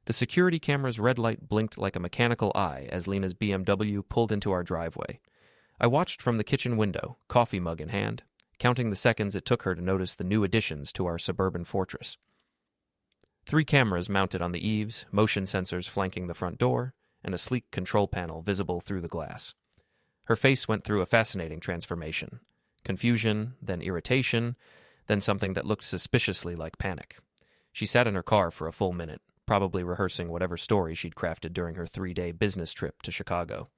The security camera's red light blinked like a mechanical eye as Lena's BMW pulled into our driveway. I watched from the kitchen window, coffee mug in hand, counting the seconds it took her to notice the new additions to our suburban fortress. 3 cameras mounted on the eaves, motion sensors flanking the front door, and a sleek control panel visible through the glass. Her face went through a fascinating transformation. Confusion, then irritation, then something that looked suspiciously like panic. She sat in her car for a full minute, probably rehearsing whatever story she'd crafted during her 3-day business trip to Chicago.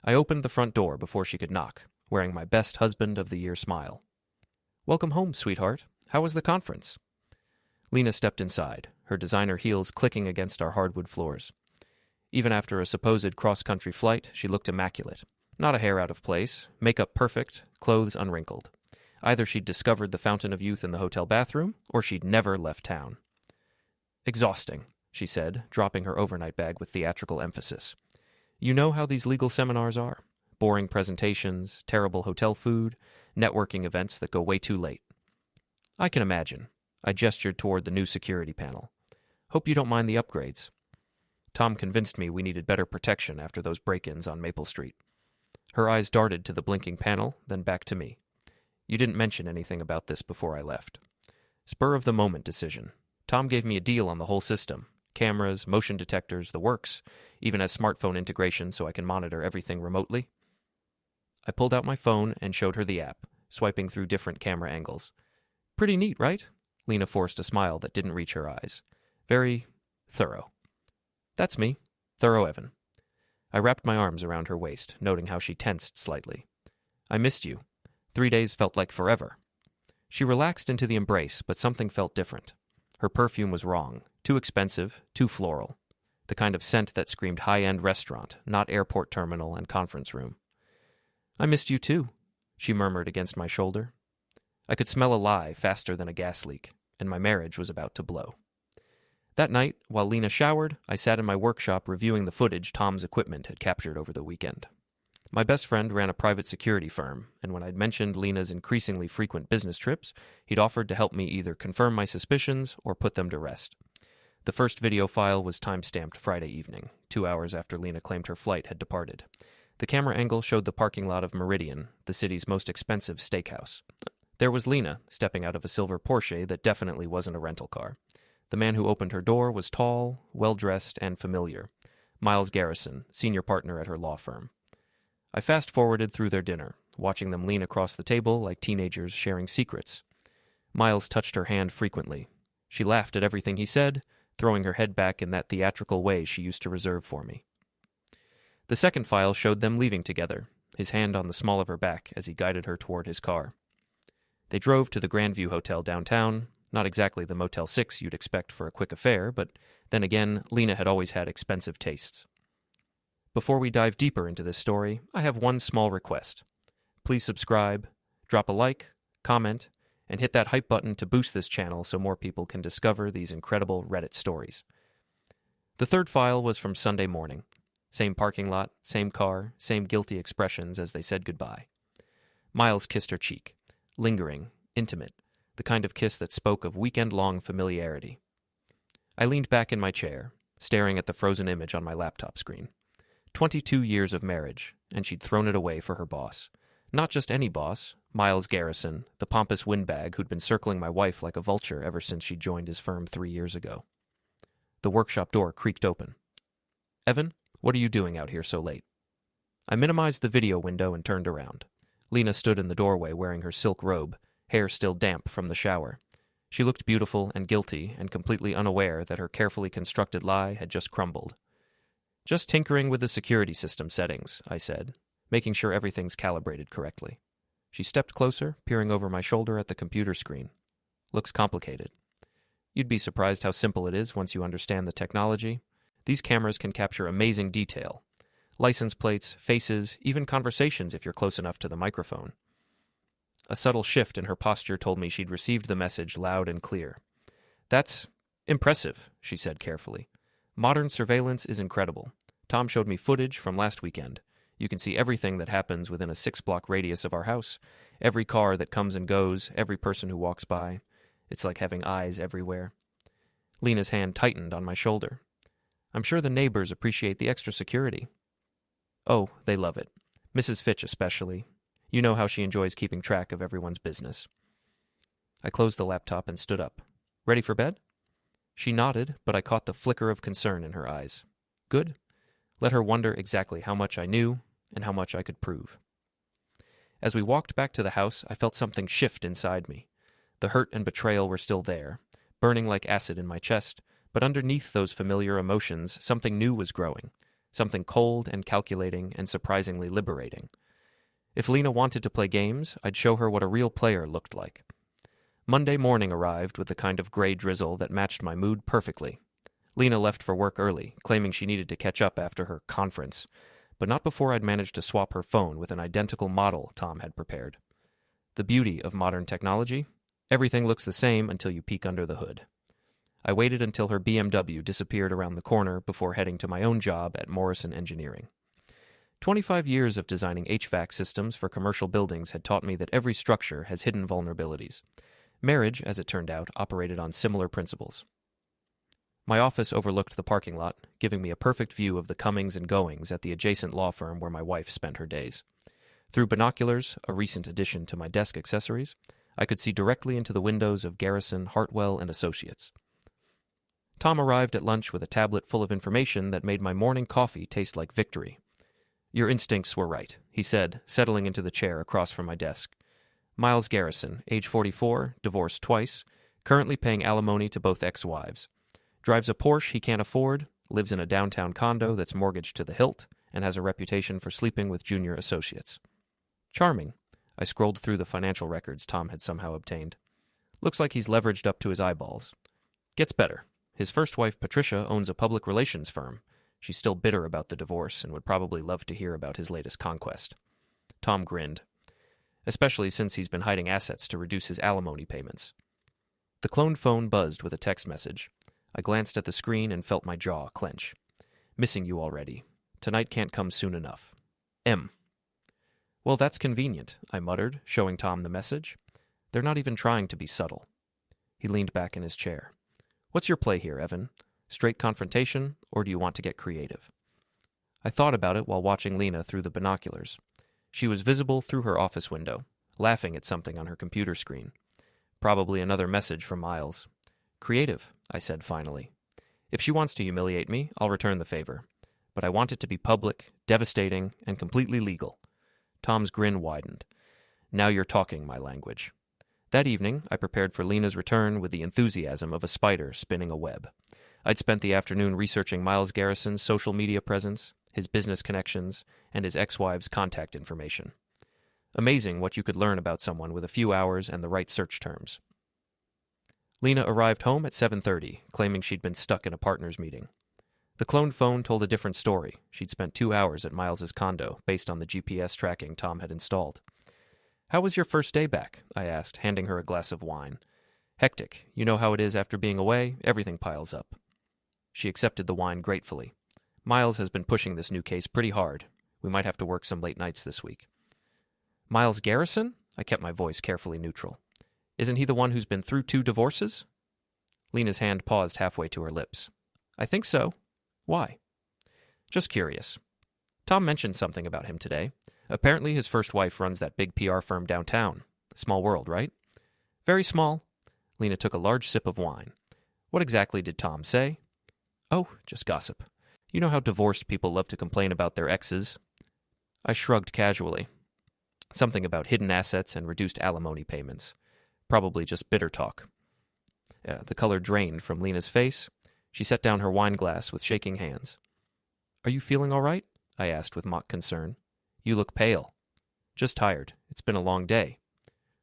I opened the front door before she could knock, wearing my best husband of the year smile. "Welcome home, sweetheart. How was the conference?" Lena stepped inside, her designer heels clicking against our hardwood floors. Even after a supposed cross-country flight, she looked immaculate. Not a hair out of place, makeup perfect, clothes unwrinkled. Either she'd discovered the fountain of youth in the hotel bathroom, or she'd never left town. "Exhausting," she said, dropping her overnight bag with theatrical emphasis. "You know how these legal seminars are. Boring presentations, terrible hotel food, networking events that go way too late." "I can imagine." I gestured toward the new security panel. "Hope you don't mind the upgrades." Tom convinced me we needed better protection after those break-ins on Maple Street. Her eyes darted to the blinking panel, then back to me. "You didn't mention anything about this before I left." Spur-of-the-moment decision. Tom gave me a deal on the whole system. Cameras, motion detectors, the works, even has smartphone integration so I can monitor everything remotely. I pulled out my phone and showed her the app, swiping through different camera angles. "Pretty neat, right?" Lena forced a smile that didn't reach her eyes. "Very thorough." "That's me. Thorough Evan." I wrapped my arms around her waist, noting how she tensed slightly. "I missed you. 3 days felt like forever." She relaxed into the embrace, but something felt different. Her perfume was wrong. Too expensive, too floral. The kind of scent that screamed high-end restaurant, not airport terminal and conference room. "I missed you too," she murmured against my shoulder. I could smell a lie faster than a gas leak, and my marriage was about to blow. That night, while Lena showered, I sat in my workshop reviewing the footage Tom's equipment had captured over the weekend. My best friend ran a private security firm, and when I'd mentioned Lena's increasingly frequent business trips, he'd offered to help me either confirm my suspicions or put them to rest. The first video file was time-stamped Friday evening, 2 hours after Lena claimed her flight had departed. The camera angle showed the parking lot of Meridian, the city's most expensive steakhouse. There was Lena, stepping out of a silver Porsche that definitely wasn't a rental car. The man who opened her door was tall, well-dressed, and familiar. Miles Garrison, senior partner at her law firm. I fast-forwarded through their dinner, watching them lean across the table like teenagers sharing secrets. Miles touched her hand frequently. She laughed at everything he said, throwing her head back in that theatrical way she used to reserve for me. The second file showed them leaving together, his hand on the small of her back as he guided her toward his car. They drove to the Grandview Hotel downtown, not exactly the Motel 6 you'd expect for a quick affair, but then again, Lena had always had expensive tastes. Before we dive deeper into this story, I have one small request. Please subscribe, drop a like, comment, and hit that hype button to boost this channel so more people can discover these incredible Reddit stories. The third file was from Sunday morning. Same parking lot, same car, same guilty expressions as they said goodbye. Miles kissed her cheek. Lingering, intimate, the kind of kiss that spoke of weekend-long familiarity. I leaned back in my chair, staring at the frozen image on my laptop screen. 22 years of marriage, and she'd thrown it away for her boss. Not just any boss, Miles Garrison, the pompous windbag who'd been circling my wife like a vulture ever since she joined his firm 3 years ago. The workshop door creaked open. "Evan, what are you doing out here so late?" I minimized the video window and turned around. Lena stood in the doorway wearing her silk robe, hair still damp from the shower. She looked beautiful and guilty and completely unaware that her carefully constructed lie had just crumbled. "Just tinkering with the security system settings," I said, making sure everything's calibrated correctly. She stepped closer, peering over my shoulder at the computer screen. "Looks complicated." "You'd be surprised how simple it is once you understand the technology. These cameras can capture amazing detail. License plates, faces, even conversations if you're close enough to the microphone." A subtle shift in her posture told me she'd received the message loud and clear. "That's impressive," she said carefully. "Modern surveillance is incredible. Tom showed me footage from last weekend. You can see everything that happens within a 6-block radius of our house. Every car that comes and goes, every person who walks by. It's like having eyes everywhere." Lena's hand tightened on my shoulder. I'm sure the neighbors appreciate the extra security. Oh, they love it. Mrs. Fitch especially. You know how she enjoys keeping track of everyone's business. I closed the laptop and stood up. Ready for bed? She nodded, but I caught the flicker of concern in her eyes. Good. Let her wonder exactly how much I knew and how much I could prove. As we walked back to the house, I felt something shift inside me. The hurt and betrayal were still there, burning like acid in my chest, but underneath those familiar emotions, something new was growing, something cold and calculating and surprisingly liberating. If Lena wanted to play games, I'd show her what a real player looked like. Monday morning arrived with the kind of gray drizzle that matched my mood perfectly. Lena left for work early, claiming she needed to catch up after her conference, but not before I'd managed to swap her phone with an identical model Tom had prepared. The beauty of modern technology? Everything looks the same until you peek under the hood. I waited until her BMW disappeared around the corner before heading to my own job at Morrison Engineering. 25 years of designing HVAC systems for commercial buildings had taught me that every structure has hidden vulnerabilities. Marriage, as it turned out, operated on similar principles. My office overlooked the parking lot, giving me a perfect view of the comings and goings at the adjacent law firm where my wife spent her days. Through binoculars, a recent addition to my desk accessories, I could see directly into the windows of Garrison, Hartwell, and Associates. Tom arrived at lunch with a tablet full of information that made my morning coffee taste like victory. Your instincts were right, he said, settling into the chair across from my desk. Miles Garrison, age 44, divorced twice, currently paying alimony to both ex-wives. Drives a Porsche he can't afford, lives in a downtown condo that's mortgaged to the hilt, and has a reputation for sleeping with junior associates. Charming. I scrolled through the financial records Tom had somehow obtained. Looks like he's leveraged up to his eyeballs. Gets better. His first wife, Patricia, owns a public relations firm. She's still bitter about the divorce and would probably love to hear about his latest conquest. Tom grinned. Especially since he's been hiding assets to reduce his alimony payments. The cloned phone buzzed with a text message. I glanced at the screen and felt my jaw clench. Missing you already. Tonight can't come soon enough. M. Well, that's convenient, I muttered, showing Tom the message. They're not even trying to be subtle. He leaned back in his chair. What's your play here, Evan? Straight confrontation, or do you want to get creative? I thought about it while watching Lena through the binoculars. She was visible through her office window, laughing at something on her computer screen. Probably another message from Miles. Creative, I said finally. If she wants to humiliate me, I'll return the favor. But I want it to be public, devastating, and completely legal. Tom's grin widened. Now you're talking my language. That evening, I prepared for Lena's return with the enthusiasm of a spider spinning a web. I'd spent the afternoon researching Miles Garrison's social media presence, his business connections, and his ex-wife's contact information. Amazing what you could learn about someone with a few hours and the right search terms. Lena arrived home at 7:30, claiming she'd been stuck in a partners meeting. The cloned phone told a different story. She'd spent 2 hours at Miles's condo, based on the GPS tracking Tom had installed. How was your first day back? I asked, handing her a glass of wine. Hectic. You know how it is after being away, everything piles up. She accepted the wine gratefully. Miles has been pushing this new case pretty hard. We might have to work some late nights this week. Miles Garrison? I kept my voice carefully neutral. Isn't he the one who's been through 2 divorces? Lena's hand paused halfway to her lips. I think so. Why? Just curious. Tom mentioned something about him today. Apparently his first wife runs that big PR firm downtown. Small world, right? Very small. Lena took a large sip of wine. What exactly did Tom say? Oh, just gossip. You know how divorced people love to complain about their exes. I shrugged casually. Something about hidden assets and reduced alimony payments. Probably just bitter talk. The color drained from Lena's face. She set down her wine glass with shaking hands. Are you feeling all right? I asked with mock concern. You look pale. Just tired. It's been a long day.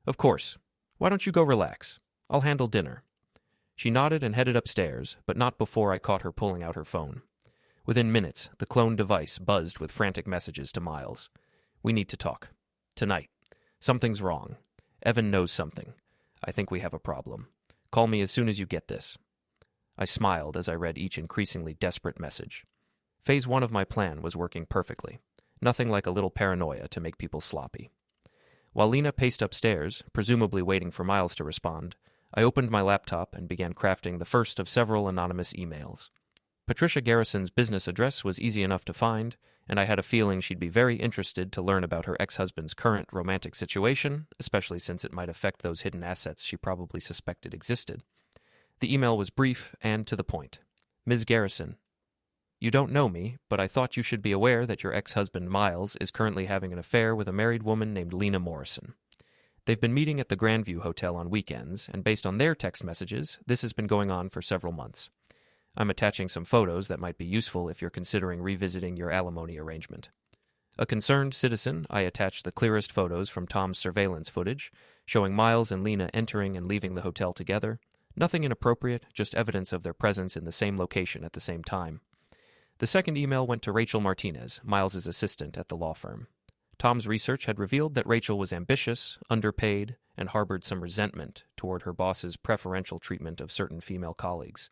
Of course. Why don't you go relax? I'll handle dinner. She nodded and headed upstairs, but not before I caught her pulling out her phone. Within minutes, the cloned device buzzed with frantic messages to Miles. We need to talk. Tonight. Something's wrong. Evan knows something. I think we have a problem. Call me as soon as you get this. I smiled as I read each increasingly desperate message. Phase 1 of my plan was working perfectly. Nothing like a little paranoia to make people sloppy. While Lena paced upstairs, presumably waiting for Miles to respond, I opened my laptop and began crafting the first of several anonymous emails. Patricia Garrison's business address was easy enough to find, and I had a feeling she'd be very interested to learn about her ex-husband's current romantic situation, especially since it might affect those hidden assets she probably suspected existed. The email was brief and to the point. Ms. Garrison, you don't know me, but I thought you should be aware that your ex-husband Miles is currently having an affair with a married woman named Lena Morrison. They've been meeting at the Grandview Hotel on weekends, and based on their text messages, this has been going on for several months. I'm attaching some photos that might be useful if you're considering revisiting your alimony arrangement. A concerned citizen, I attached the clearest photos from Tom's surveillance footage, showing Miles and Lena entering and leaving the hotel together. Nothing inappropriate, just evidence of their presence in the same location at the same time. The second email went to Rachel Martinez, Miles's assistant at the law firm. Tom's research had revealed that Rachel was ambitious, underpaid, and harbored some resentment toward her boss's preferential treatment of certain female colleagues.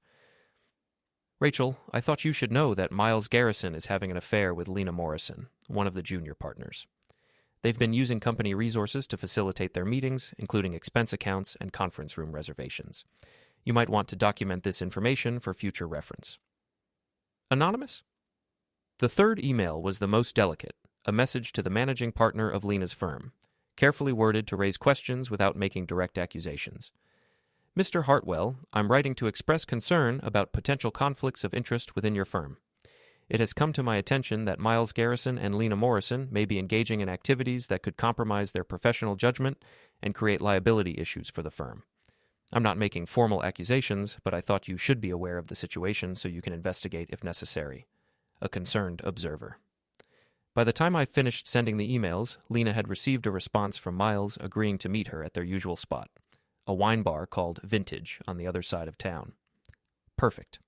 Rachel, I thought you should know that Miles Garrison is having an affair with Lena Morrison, one of the junior partners. They've been using company resources to facilitate their meetings, including expense accounts and conference room reservations. You might want to document this information for future reference. Anonymous? The third email was the most delicate, a message to the managing partner of Lena's firm, carefully worded to raise questions without making direct accusations. Mr. Hartwell, I'm writing to express concern about potential conflicts of interest within your firm. It has come to my attention that Miles Garrison and Lena Morrison may be engaging in activities that could compromise their professional judgment and create liability issues for the firm. I'm not making formal accusations, but I thought you should be aware of the situation so you can investigate if necessary. A concerned observer. By the time I finished sending the emails, Lena had received a response from Miles agreeing to meet her at their usual spot, a wine bar called Vintage on the other side of town. Perfect.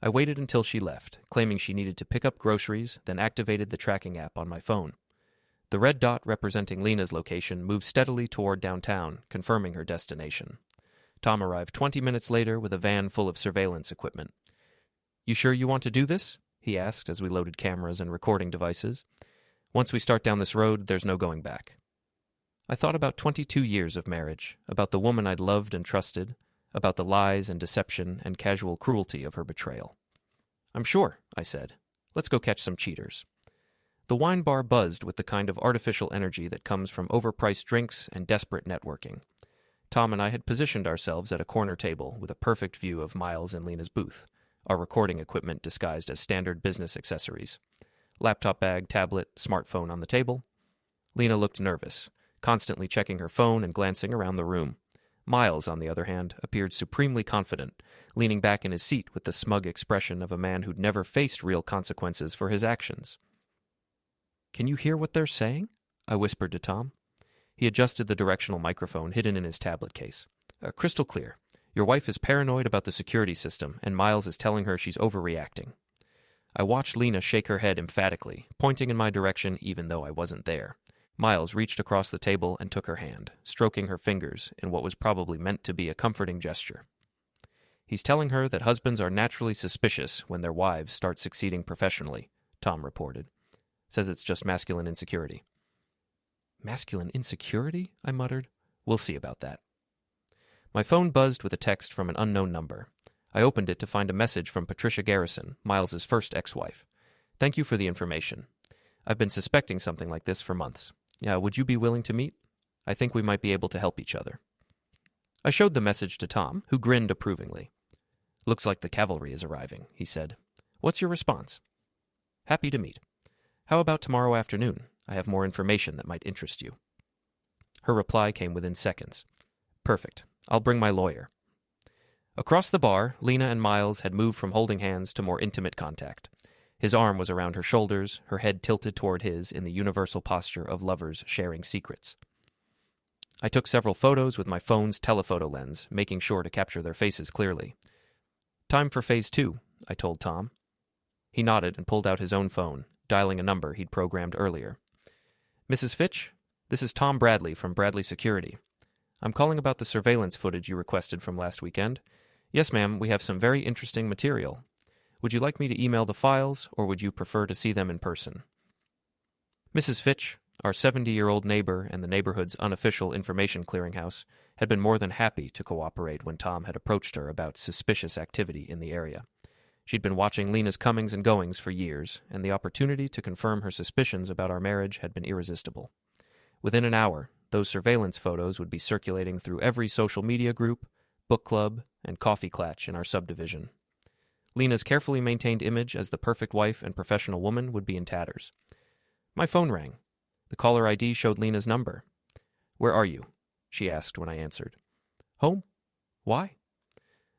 I waited until she left, claiming she needed to pick up groceries, then activated the tracking app on my phone. The red dot representing Lena's location moved steadily toward downtown, confirming her destination. Tom arrived 20 minutes later with a van full of surveillance equipment. You sure you want to do this? He asked as we loaded cameras and recording devices. Once we start down this road, there's no going back. I thought about 22 years of marriage, about the woman I'd loved and trusted, about the lies and deception and casual cruelty of her betrayal. I'm sure, I said. Let's go catch some cheaters. The wine bar buzzed with the kind of artificial energy that comes from overpriced drinks and desperate networking. Tom and I had positioned ourselves at a corner table with a perfect view of Miles and Lena's booth, our recording equipment disguised as standard business accessories. Laptop bag, tablet, smartphone on the table. Lena looked nervous, constantly checking her phone and glancing around the room. Miles, on the other hand, appeared supremely confident, leaning back in his seat with the smug expression of a man who'd never faced real consequences for his actions. Can you hear what they're saying? I whispered to Tom. He adjusted the directional microphone hidden in his tablet case. Crystal clear. Your wife is paranoid about the security system, and Miles is telling her she's overreacting. I watched Lena shake her head emphatically, pointing in my direction even though I wasn't there. Miles reached across the table and took her hand, stroking her fingers in what was probably meant to be a comforting gesture. He's telling her that husbands are naturally suspicious when their wives start succeeding professionally, Tom reported. Says it's just masculine insecurity. Masculine insecurity? I muttered. We'll see about that. My phone buzzed with a text from an unknown number. I opened it to find a message from Patricia Garrison, Miles's first ex-wife. Thank you for the information. I've been suspecting something like this for months. Would you be willing to meet? I think we might be able to help each other. I showed the message to Tom, who grinned approvingly. Looks like the cavalry is arriving, he said. What's your response? Happy to meet. How about tomorrow afternoon? I have more information that might interest you. Her reply came within seconds. Perfect. I'll bring my lawyer. Across the bar, Lena and Miles had moved from holding hands to more intimate contact. His arm was around her shoulders, her head tilted toward his in the universal posture of lovers sharing secrets. I took several photos with my phone's telephoto lens, making sure to capture their faces clearly. Time for phase 2, I told Tom. He nodded and pulled out his own phone, dialing a number he'd programmed earlier. Mrs. Fitch, this is Tom Bradley from Bradley Security. I'm calling about the surveillance footage you requested from last weekend. Yes, ma'am, we have some very interesting material. Would you like me to email the files, or would you prefer to see them in person? Mrs. Fitch, our 70-year-old neighbor and the neighborhood's unofficial information clearinghouse, had been more than happy to cooperate when Tom had approached her about suspicious activity in the area. She'd been watching Lena's comings and goings for years, and the opportunity to confirm her suspicions about our marriage had been irresistible. Within an hour, those surveillance photos would be circulating through every social media group, book club, and coffee clatch in our subdivision. Lena's carefully maintained image as the perfect wife and professional woman would be in tatters. My phone rang. The caller ID showed Lena's number. "Where are you?" she asked when I answered. "Home. Why?"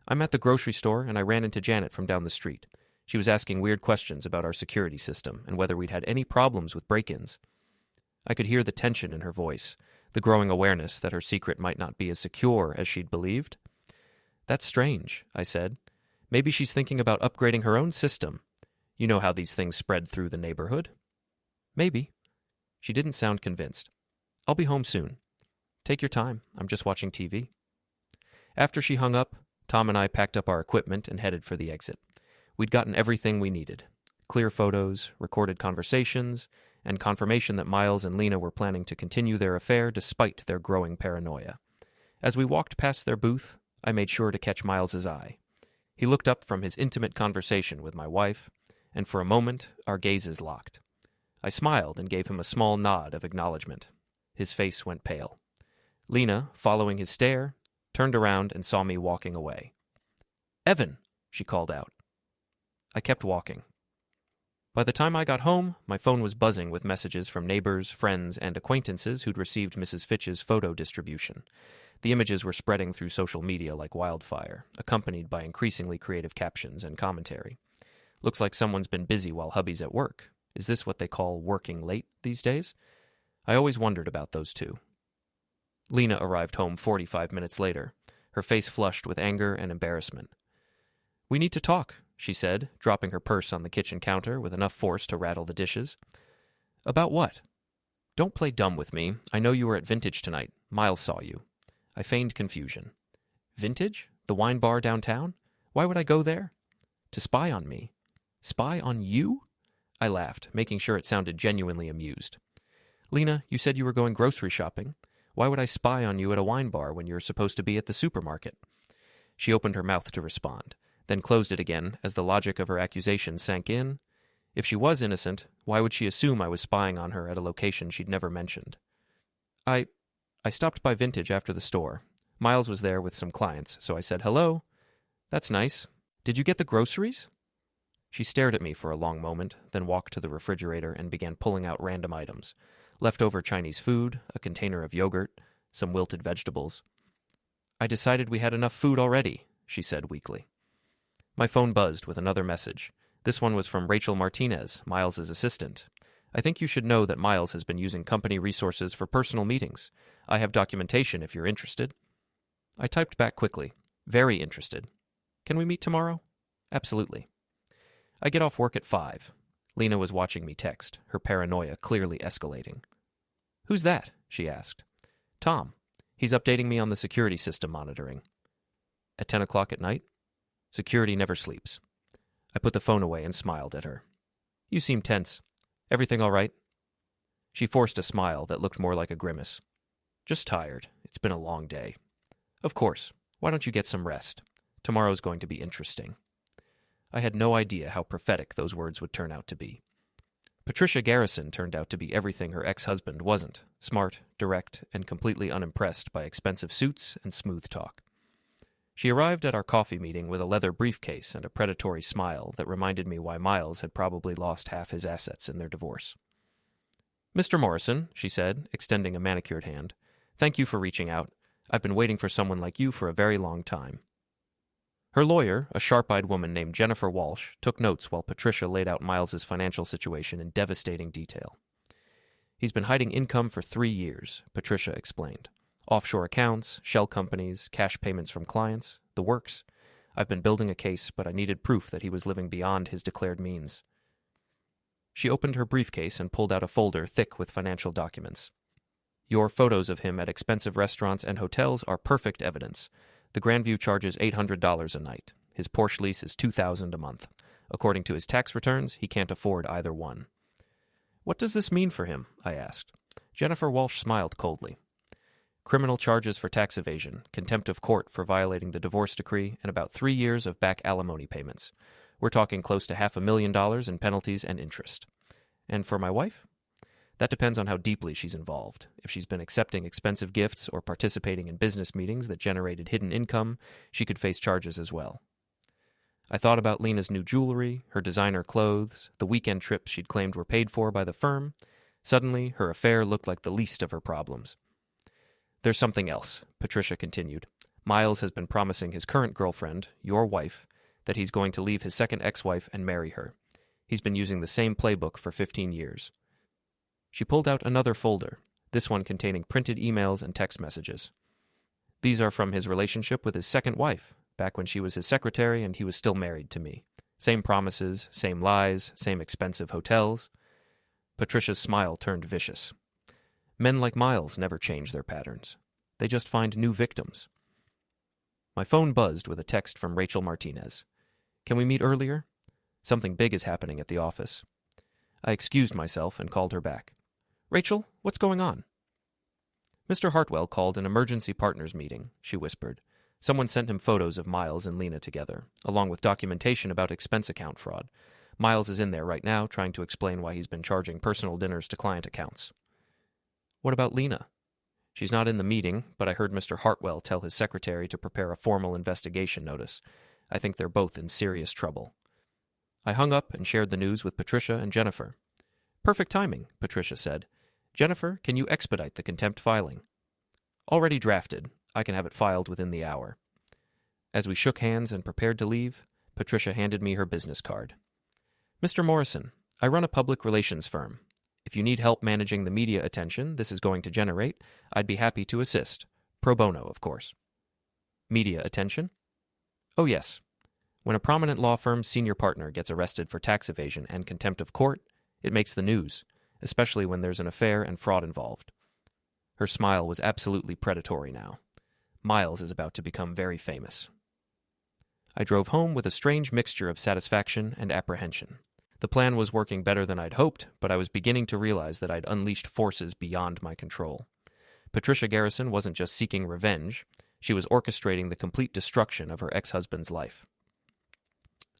"I'm at the grocery store, and I ran into Janet from down the street. She was asking weird questions about our security system and whether we'd had any problems with break-ins." I could hear the tension in her voice, the growing awareness that her secret might not be as secure as she'd believed. "That's strange," I said. "Maybe she's thinking about upgrading her own system. You know how these things spread through the neighborhood." "Maybe." She didn't sound convinced. "I'll be home soon." "Take your time. I'm just watching TV." After she hung up, Tom and I packed up our equipment and headed for the exit. We'd gotten everything we needed: clear photos, recorded conversations, and confirmation that Miles and Lena were planning to continue their affair despite their growing paranoia. As we walked past their booth, I made sure to catch Miles's eye. He looked up from his intimate conversation with my wife, and for a moment our gazes locked. I smiled and gave him a small nod of acknowledgement. His face went pale. Lena, following his stare, turned around and saw me walking away. "Evan!" she called out. I kept walking. By the time I got home, my phone was buzzing with messages from neighbors, friends, and acquaintances who'd received Mrs. Fitch's photo distribution. The images were spreading through social media like wildfire, accompanied by increasingly creative captions and commentary. "Looks like someone's been busy while hubby's at work. Is this what they call working late these days?" I always wondered about those two. Lena arrived home 45 minutes later, her face flushed with anger and embarrassment. "We need to talk," she said, dropping her purse on the kitchen counter with enough force to rattle the dishes. "About what?" "Don't play dumb with me. I know you were at Vintage tonight. Miles saw you." I feigned confusion. "Vintage? The wine bar downtown? Why would I go there?" "To spy on me." "Spy on you?" I laughed, making sure it sounded genuinely amused. "Lena, you said you were going grocery shopping. Why would I spy on you at a wine bar when you're supposed to be at the supermarket?" She opened her mouth to respond, then closed it again as the logic of her accusation sank in. If she was innocent, why would she assume I was spying on her at a location she'd never mentioned? I stopped by Vintage after the store. Miles was there with some clients, so I said hello. "That's nice. Did you get the groceries?" She stared at me for a long moment, then walked to the refrigerator and began pulling out random items: leftover Chinese food, a container of yogurt, some wilted vegetables. "I decided we had enough food already," she said weakly. My phone buzzed with another message. This one was from Rachel Martinez, Miles's assistant. "I think you should know that Miles has been using company resources for personal meetings. I have documentation if you're interested." I typed back quickly. "Very interested. Can we meet tomorrow?" "Absolutely." I get off work at 5. Lena was watching me text, her paranoia clearly escalating. "Who's that?" she asked. "Tom. He's updating me on the security system monitoring." "At 10 o'clock at night?" "Security never sleeps." I put the phone away and smiled at her. "You seem tense. Everything all right?" She forced a smile that looked more like a grimace. "Just tired. It's been a long day." "Of course. Why don't you get some rest? Tomorrow's going to be interesting." I had no idea how prophetic those words would turn out to be. Patricia Garrison turned out to be everything her ex-husband wasn't: smart, direct, and completely unimpressed by expensive suits and smooth talk. She arrived at our coffee meeting with a leather briefcase and a predatory smile that reminded me why Miles had probably lost half his assets in their divorce. "Mr. Morrison," she said, extending a manicured hand, "thank you for reaching out. I've been waiting for someone like you for a very long time." Her lawyer, a sharp-eyed woman named Jennifer Walsh, took notes while Patricia laid out Miles's financial situation in devastating detail. "He's been hiding income for 3 years," Patricia explained. "Offshore accounts, shell companies, cash payments from clients, the works. I've been building a case, but I needed proof that he was living beyond his declared means." She opened her briefcase and pulled out a folder thick with financial documents. "Your photos of him at expensive restaurants and hotels are perfect evidence. The Grandview charges $800 a night. His Porsche lease is $2,000 a month. According to his tax returns, he can't afford either one." "What does this mean for him?" I asked. Jennifer Walsh smiled coldly. "Criminal charges for tax evasion, contempt of court for violating the divorce decree, and about 3 years of back alimony payments. We're talking close to $500,000 in penalties and interest. And for my wife? That depends on how deeply she's involved. If she's been accepting expensive gifts or participating in business meetings that generated hidden income, she could face charges as well. I thought about Lena's new jewelry, her designer clothes, the weekend trips she'd claimed were paid for by the firm. Suddenly, her affair looked like the least of her problems. There's something else, Patricia continued. Miles has been promising his current girlfriend, your wife, that he's going to leave his second ex-wife and marry her. He's been using the same playbook for 15 years. She pulled out another folder, this one containing printed emails and text messages. These are from his relationship with his second wife, back when she was his secretary and he was still married to me. Same promises, same lies, same expensive hotels. Patricia's smile turned vicious. Men like Miles never change their patterns. They just find new victims. My phone buzzed with a text from Rachel Martinez. Can we meet earlier? Something big is happening at the office. I excused myself and called her back. Rachel, what's going on? Mr. Hartwell called an emergency partners meeting, she whispered. Someone sent him photos of Miles and Lena together, along with documentation about expense account fraud. Miles is in there right now trying to explain why he's been charging personal dinners to client accounts. What about Lena? She's not in the meeting, but I heard Mr. Hartwell tell his secretary to prepare a formal investigation notice. I think they're both in serious trouble. I hung up and shared the news with Patricia and Jennifer. Perfect timing, Patricia said. Jennifer, can you expedite the contempt filing? Already drafted. I can have it filed within the hour. As we shook hands and prepared to leave, Patricia handed me her business card. Mr. Morrison, I run a public relations firm. If you need help managing the media attention this is going to generate, I'd be happy to assist. Pro bono, of course. Media attention? Oh, yes. When a prominent law firm's senior partner gets arrested for tax evasion and contempt of court, it makes the news, especially when there's an affair and fraud involved. Her smile was absolutely predatory now. Miles is about to become very famous. I drove home with a strange mixture of satisfaction and apprehension. The plan was working better than I'd hoped, but I was beginning to realize that I'd unleashed forces beyond my control. Patricia Garrison wasn't just seeking revenge, she was orchestrating the complete destruction of her ex-husband's life.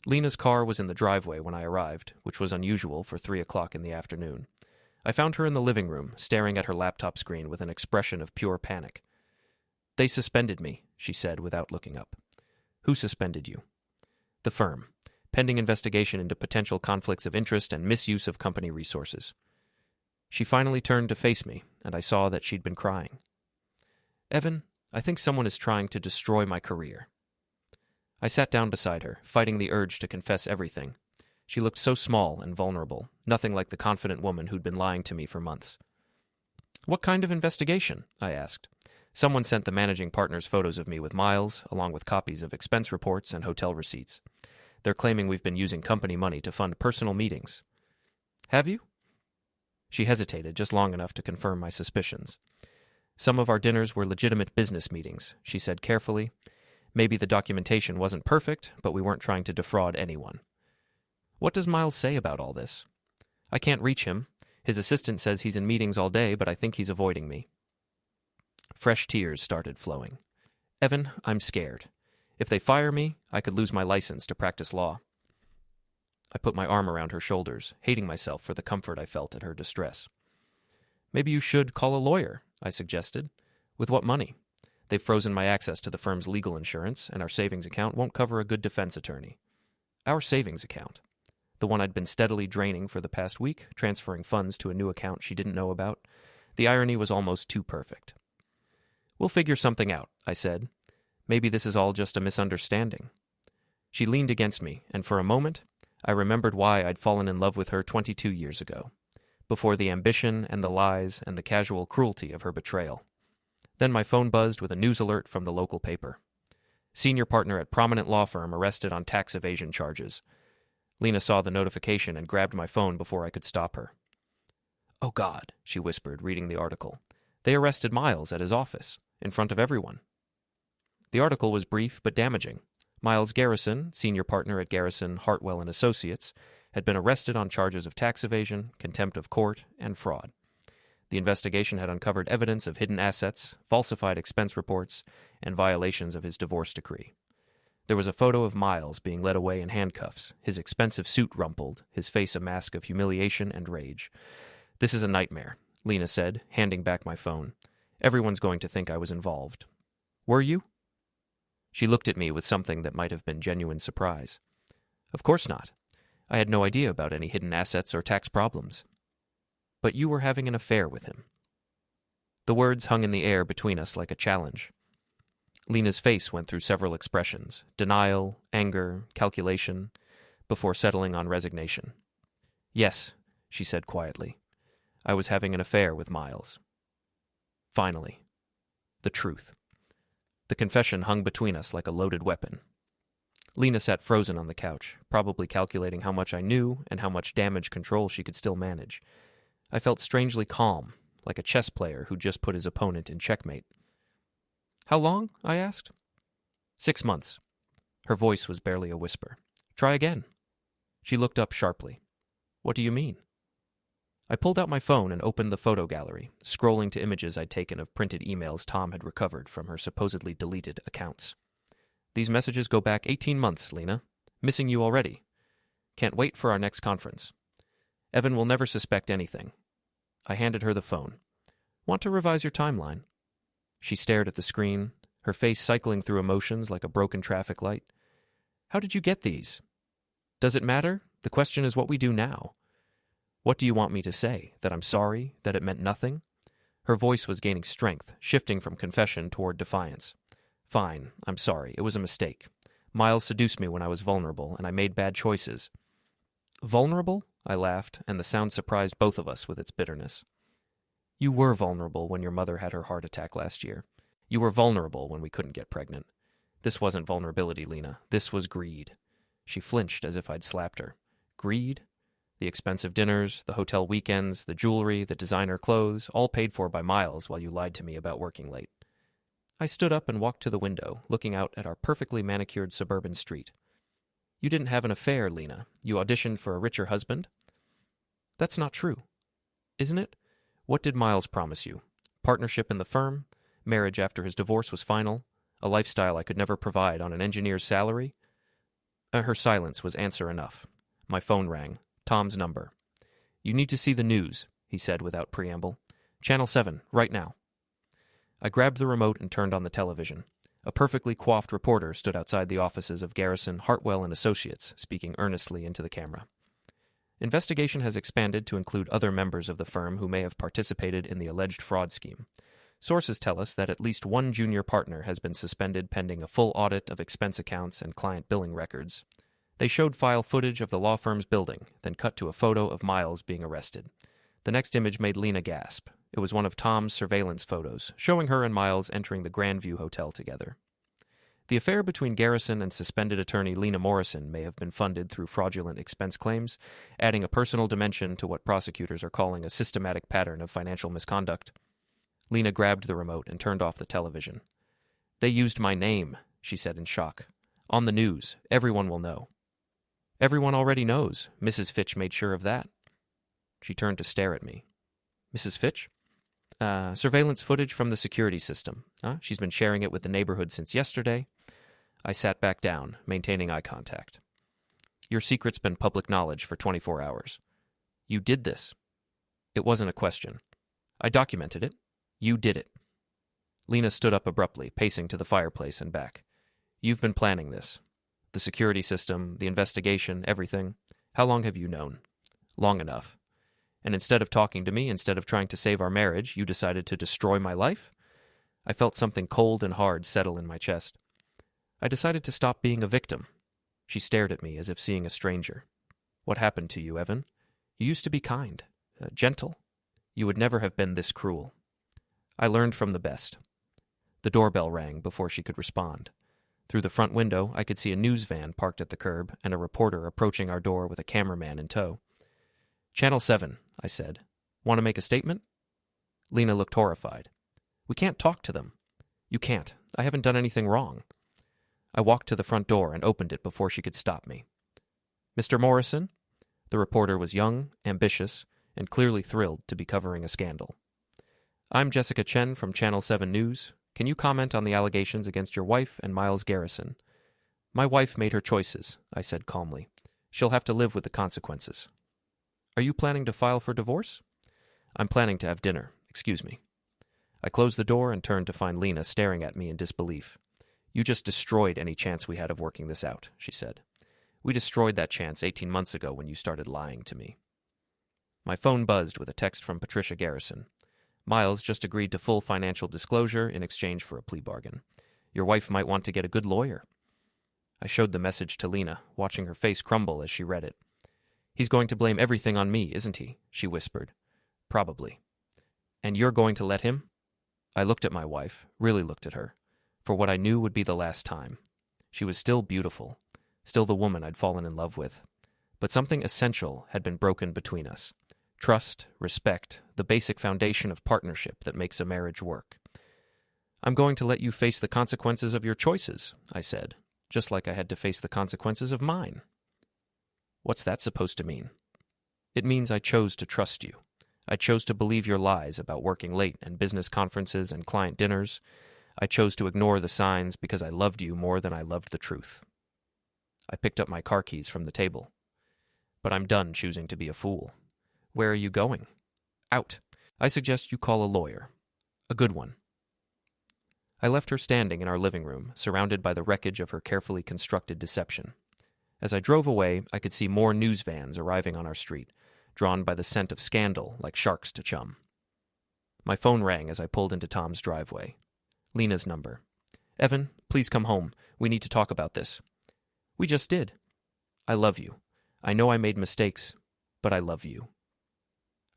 Lena's car was in the driveway when I arrived, which was unusual for 3 o'clock in the afternoon. I found her in the living room, staring at her laptop screen with an expression of pure panic. They suspended me, she said without looking up. Who suspended you? The firm. Pending investigation into potential conflicts of interest and misuse of company resources. She finally turned to face me, and I saw that she'd been crying. Evan, I think someone is trying to destroy my career. I sat down beside her, fighting the urge to confess everything. She looked so small and vulnerable, nothing like the confident woman who'd been lying to me for months. What kind of investigation? I asked. Someone sent the managing partners photos of me with Miles, along with copies of expense reports and hotel receipts. They're claiming we've been using company money to fund personal meetings. Have you? She hesitated just long enough to confirm my suspicions. Some of our dinners were legitimate business meetings, she said carefully. Maybe the documentation wasn't perfect, but we weren't trying to defraud anyone. What does Miles say about all this? I can't reach him. His assistant says he's in meetings all day, but I think he's avoiding me. Fresh tears started flowing. Evan, I'm scared. If they fire me, I could lose my license to practice law. I put my arm around her shoulders, hating myself for the comfort I felt at her distress. Maybe you should call a lawyer, I suggested. With what money? They've frozen my access to the firm's legal insurance, and our savings account won't cover a good defense attorney. Our savings account. The one I'd been steadily draining for the past week, transferring funds to a new account she didn't know about. The irony was almost too perfect. We'll figure something out, I said. Maybe this is all just a misunderstanding. She leaned against me, and for a moment, I remembered why I'd fallen in love with her 22 years ago, before the ambition and the lies and the casual cruelty of her betrayal. Then my phone buzzed with a news alert from the local paper. Senior partner at prominent law firm arrested on tax evasion charges. Lena saw the notification and grabbed my phone before I could stop her. Oh God, she whispered, reading the article. They arrested Miles at his office, in front of everyone. The article was brief but damaging. Miles Garrison, senior partner at Garrison, Hartwell and Associates, had been arrested on charges of tax evasion, contempt of court, and fraud. The investigation had uncovered evidence of hidden assets, falsified expense reports, and violations of his divorce decree. There was a photo of Miles being led away in handcuffs, his expensive suit rumpled, his face a mask of humiliation and rage. "This is a nightmare," Lena said, handing back my phone. "Everyone's going to think I was involved." "Were you?" She looked at me with something that might have been genuine surprise. "Of course not. I had no idea about any hidden assets or tax problems." "But you were having an affair with him." The words hung in the air between us like a challenge. Lena's face went through several expressions: denial, anger, calculation, before settling on resignation. "Yes," she said quietly. "I was having an affair with Miles." Finally. The truth. The confession hung between us like a loaded weapon. Lena sat frozen on the couch, probably calculating how much I knew and how much damage control she could still manage. I felt strangely calm, like a chess player who just put his opponent in checkmate. "How long?" I asked. 6 months. Her voice was barely a whisper. "Try again." She looked up sharply. "What do you mean?" I pulled out my phone and opened the photo gallery, scrolling to images I'd taken of printed emails Tom had recovered from her supposedly deleted accounts. "These messages go back 18 months, Lena. Missing you already. Can't wait for our next conference. Evan will never suspect anything." I handed her the phone. "Want to revise your timeline?" She stared at the screen, her face cycling through emotions like a broken traffic light. "How did you get these?" "Does it matter? The question is what we do now." "What do you want me to say? That I'm sorry? That it meant nothing?" Her voice was gaining strength, shifting from confession toward defiance. "Fine, I'm sorry. It was a mistake. Miles seduced me when I was vulnerable, and I made bad choices." "Vulnerable?" I laughed, and the sound surprised both of us with its bitterness. "You were vulnerable when your mother had her heart attack last year. You were vulnerable when we couldn't get pregnant. This wasn't vulnerability, Lena. This was greed." She flinched as if I'd slapped her. "Greed? The expensive dinners, the hotel weekends, the jewelry, the designer clothes, all paid for by Miles while you lied to me about working late." I stood up and walked to the window, looking out at our perfectly manicured suburban street. "You didn't have an affair, Lena. You auditioned for a richer husband?" "That's not true." "Isn't it? What did Miles promise you? Partnership in the firm? Marriage after his divorce was final? A lifestyle I could never provide on an engineer's salary?" Her silence was answer enough. My phone rang. Tom's number. "You need to see the news," he said without preamble. "Channel 7, right now." I grabbed the remote and turned on the television. A perfectly coiffed reporter stood outside the offices of Garrison, Hartwell and Associates, speaking earnestly into the camera. "Investigation has expanded to include other members of the firm who may have participated in the alleged fraud scheme. Sources tell us that at least one junior partner has been suspended pending a full audit of expense accounts and client billing records." They showed file footage of the law firm's building, then cut to a photo of Miles being arrested. The next image made Lena gasp. It was one of Tom's surveillance photos, showing her and Miles entering the Grandview Hotel together. The affair between Garrison and suspended attorney Lena Morrison may have been funded through fraudulent expense claims, adding a personal dimension to what prosecutors are calling a systematic pattern of financial misconduct. Lena grabbed the remote and turned off the television. "They used my name," she said in shock. "On the news. Everyone will know." "Everyone already knows. Mrs. Fitch made sure of that." She turned to stare at me. "Mrs. Fitch?" Surveillance footage from the security system. She's been sharing it with the neighborhood since yesterday." I sat back down, maintaining eye contact. "Your secret's been public knowledge for 24 hours. You did this." It wasn't a question. "I documented it. You did it." Lena stood up abruptly, pacing to the fireplace and back. "You've been planning this. The security system, the investigation, everything. How long have you known?" "Long enough. And instead of talking to me, instead of trying to save our marriage, you decided to destroy my life?" I felt something cold and hard settle in my chest. "I decided to stop being a victim." She stared at me as if seeing a stranger. "What happened to you, Evan? You used to be kind, gentle. You would never have been this cruel." I learned from the best. The doorbell rang before she could respond. Through the front window, I could see a news van parked at the curb and a reporter approaching our door with a cameraman in tow. "Channel 7, I said. "Want to make a statement?" Lena looked horrified. "We can't talk to them." "You can't. I haven't done anything wrong." I walked to the front door and opened it before she could stop me. "Mr. Morrison?" The reporter was young, ambitious, and clearly thrilled to be covering a scandal. "I'm Jessica Chen from Channel 7 News. Can you comment on the allegations against your wife and Miles Garrison?" My wife made her choices, I said calmly. She'll have to live with the consequences. Are you planning to file for divorce? I'm planning to have dinner. Excuse me. I closed the door and turned to find Lena staring at me in disbelief. You just destroyed any chance we had of working this out, she said. We destroyed that chance 18 months ago when you started lying to me. My phone buzzed with a text from Patricia Garrison. Miles just agreed to full financial disclosure in exchange for a plea bargain. Your wife might want to get a good lawyer. I showed the message to Lena, watching her face crumble as she read it. He's going to blame everything on me, isn't he? She whispered. Probably. And you're going to let him? I looked at my wife, really looked at her, for what I knew would be the last time. She was still beautiful, still the woman I'd fallen in love with. But something essential had been broken between us. Trust, respect, the basic foundation of partnership that makes a marriage work. I'm going to let you face the consequences of your choices, I said, just like I had to face the consequences of mine. What's that supposed to mean? It means I chose to trust you. I chose to believe your lies about working late and business conferences and client dinners. I chose to ignore the signs because I loved you more than I loved the truth. I picked up my car keys from the table. But I'm done choosing to be a fool. Where are you going? Out. I suggest you call a lawyer. A good one. I left her standing in our living room, surrounded by the wreckage of her carefully constructed deception. As I drove away, I could see more news vans arriving on our street, drawn by the scent of scandal like sharks to chum. My phone rang as I pulled into Tom's driveway. Lena's number. Evan, please come home. We need to talk about this. We just did. I love you. I know I made mistakes, but I love you.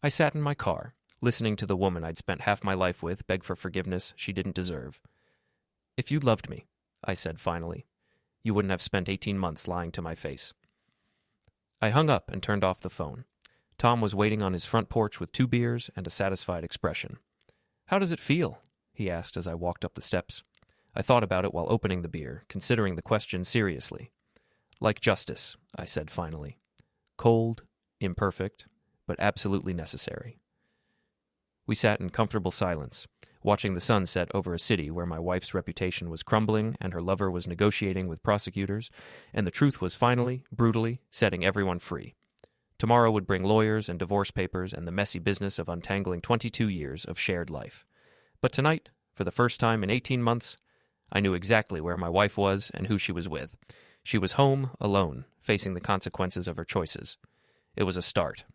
I sat in my car, listening to the woman I'd spent half my life with beg for forgiveness she didn't deserve. If you loved me, I said finally, you wouldn't have spent 18 months lying to my face. I hung up and turned off the phone. Tom was waiting on his front porch with 2 beers and a satisfied expression. How does it feel? He asked as I walked up the steps. I thought about it while opening the beer, considering the question seriously. Like justice, I said finally. Cold, imperfect, but absolutely necessary. We sat in comfortable silence, watching the sun set over a city where my wife's reputation was crumbling and her lover was negotiating with prosecutors, and the truth was finally, brutally, setting everyone free. Tomorrow would bring lawyers and divorce papers and the messy business of untangling 22 years of shared life. But tonight, for the first time in 18 months, I knew exactly where my wife was and who she was with. She was home, alone, facing the consequences of her choices. It was a start.